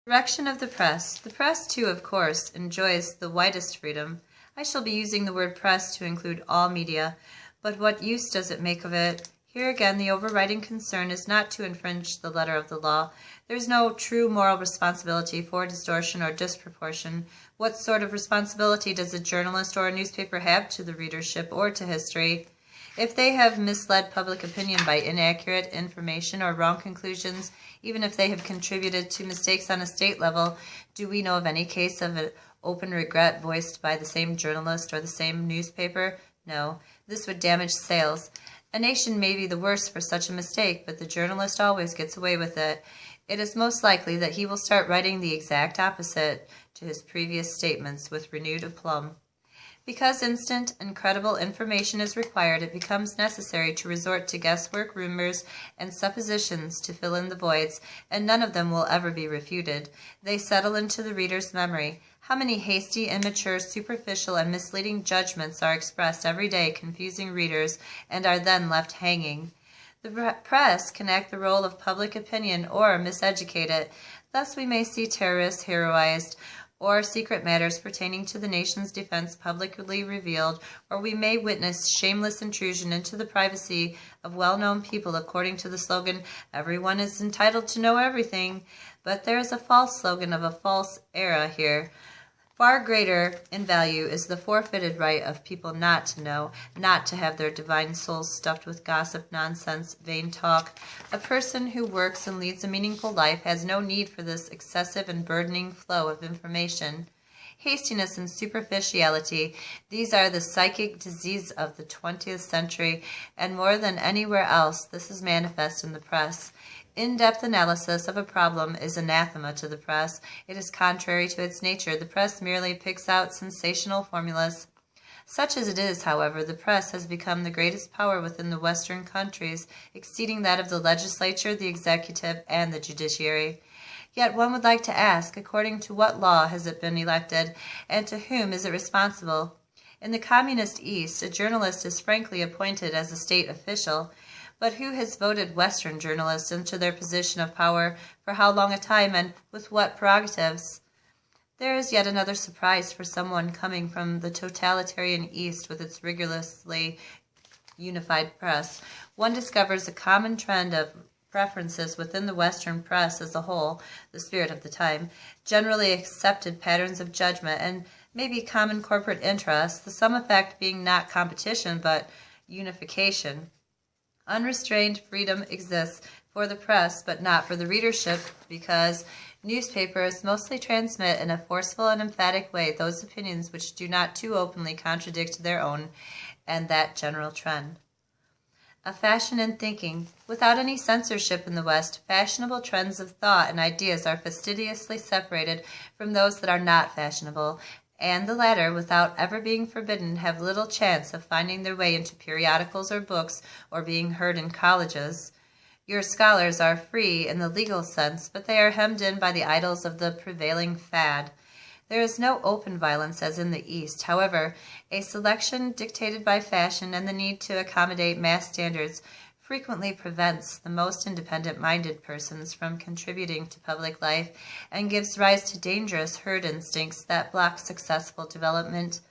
Direction of the press. The press, too, of course, enjoys the widest freedom. I shall be using the word press to include all media, but what use does it make of it? Here again, the overriding concern is not to infringe the letter of the law. There is no true moral responsibility for distortion or disproportion. What sort of responsibility does a journalist or a newspaper have to the readership or to history? If they have misled public opinion by inaccurate information or wrong conclusions, even if they have contributed to mistakes on a state level, do we know of any case of an open regret voiced by the same journalist or the same newspaper? No. This would damage sales. A nation may be the worse for such a mistake, but the journalist always gets away with it. It is most likely that he will start writing the exact opposite to his previous statements with renewed aplomb. Because instant and credible information is required, it becomes necessary to resort to guesswork, rumors, and suppositions to fill in the voids, and none of them will ever be refuted. They settle into the reader's memory. How many hasty, immature, superficial, and misleading judgments are expressed every day, confusing readers, and are then left hanging. The press can act the role of public opinion or miseducate it. Thus we may see terrorists heroized, or secret matters pertaining to the nation's defense publicly revealed, or we may witness shameless intrusion into the privacy of well-known people according to the slogan, "Everyone is entitled to know everything." But there is a false slogan of a false era here. Far greater in value is the forfeited right of people not to know, not to have their divine souls stuffed with gossip, nonsense, vain talk. A person who works and leads a meaningful life has no need for this excessive and burdening flow of information. Hastiness and superficiality, these are the psychic disease of the 20th century, and more than anywhere else, this is manifest in the press. In-depth analysis of a problem is anathema to the press. It is contrary to its nature. The press merely picks out sensational formulas. Such as it is, however, the press has become the greatest power within the Western countries, exceeding that of the legislature, the executive, and the judiciary. Yet one would like to ask, according to what law has it been elected, and to whom is it responsible? In the Communist East, a journalist is frankly appointed as a state official. But who has voted Western journalists into their position of power, for how long a time, and with what prerogatives? There is yet another surprise for someone coming from the totalitarian East with its rigorously unified press. One discovers a common trend of preferences within the Western press as a whole, the spirit of the time, generally accepted patterns of judgment, and maybe common corporate interests, the sum effect being not competition but unification. Unrestrained freedom exists for the press, but not for the readership, because newspapers mostly transmit in a forceful and emphatic way those opinions which do not too openly contradict their own, and that general trend. A fashion in thinking. Without any censorship in the West, fashionable trends of thought and ideas are fastidiously separated from those that are not fashionable, and the latter, without ever being forbidden, have little chance of finding their way into periodicals or books, or being heard in colleges. Your scholars are free in the legal sense, but they are hemmed in by the idols of the prevailing fad. There is no open violence as in the East. However, a selection dictated by fashion and the need to accommodate mass standards frequently prevents the most independent-minded persons from contributing to public life and gives rise to dangerous herd instincts that block successful development.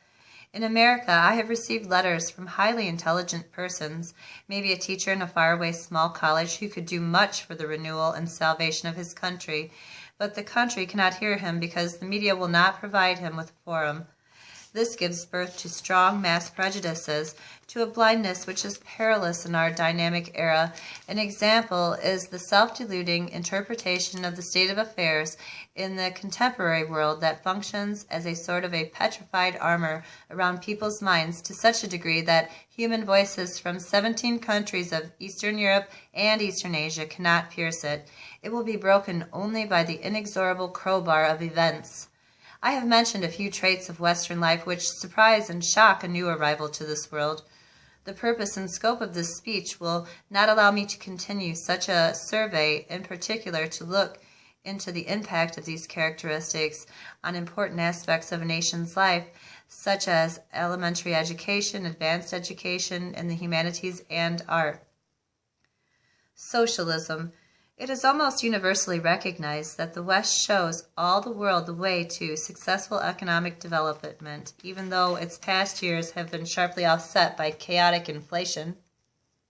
In America, I have received letters from highly intelligent persons, maybe a teacher in a faraway small college who could do much for the renewal and salvation of his country, but the country cannot hear him because the media will not provide him with a forum. This gives birth to strong mass prejudices, to a blindness which is perilous in our dynamic era. An example is the self-deluding interpretation of the state of affairs in the contemporary world that functions as a sort of a petrified armor around people's minds to such a degree that human voices from 17 countries of Eastern Europe and Eastern Asia cannot pierce it. It will be broken only by the inexorable crowbar of events. I have mentioned a few traits of Western life which surprise and shock a new arrival to this world. The purpose and scope of this speech will not allow me to continue such a survey, in particular to look into the impact of these characteristics on important aspects of a nation's life, such as elementary education, advanced education, and the humanities and art. Socialism. It is almost universally recognized that the West shows all the world the way to successful economic development, even though its past years have been sharply offset by chaotic inflation,